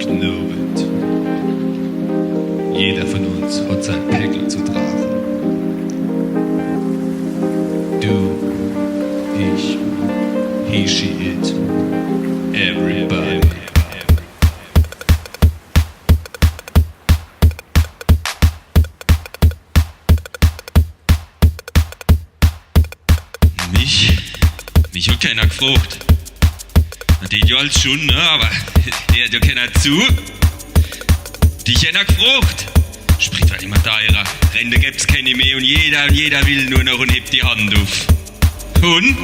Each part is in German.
know it. Jeder von uns hat sein Päckl zu tragen. Du, ich, he, she, it, everybody. Mich hat keiner gefragt. Die ja alles schon, ne? Aber der hat ja keiner zu. Dich hat einer gefragt. Sprit war immer teurer. Rente gibt's keine mehr und jeder will nur noch und hebt die Hand auf. Und?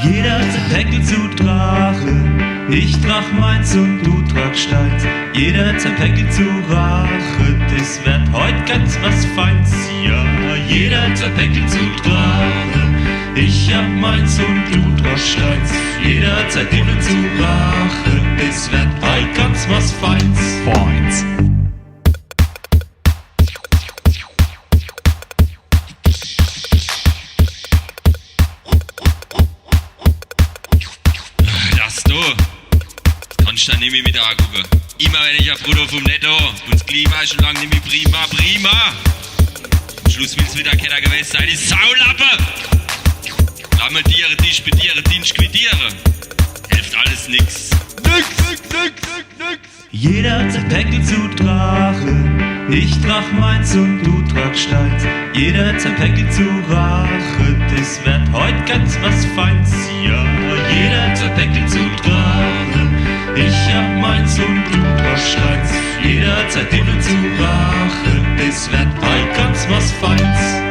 Jeder hat sein Päckl zu tragen. Ich trag meins und du tragst deins. Jeder hat sein Päckl zu rachen. Das wird heut ganz was Feins. Ja, jeder hat sein Päckl zu tragen. Ich hab meins und du tragst deins. Jeder hat sein Päckl zu rachen. Das wird heut ganz was Feins. Das du. Kannst du dann nicht mehr mit angucken. Immer wenn ich ein Brutto vom Netto und das Klima ist schon lange nicht mehr prima. Am Schluss will's wieder keiner gewesen sein, die Saulappe! Lamentieren, disputieren, Dienst quittieren. Hilft alles nix. Jeder hat sein Päckl zu tragen. Ich trag meins und du tragst deins. Jeder hat sein Päckl zu rachen. Das wird heut ganz was Feins. Ja, jeder hat sein Päckl zu tragen. Ich hab meins und du tragst deins. Jeder hat sein Päckl zu rachen. Das wird heut ganz was Feins.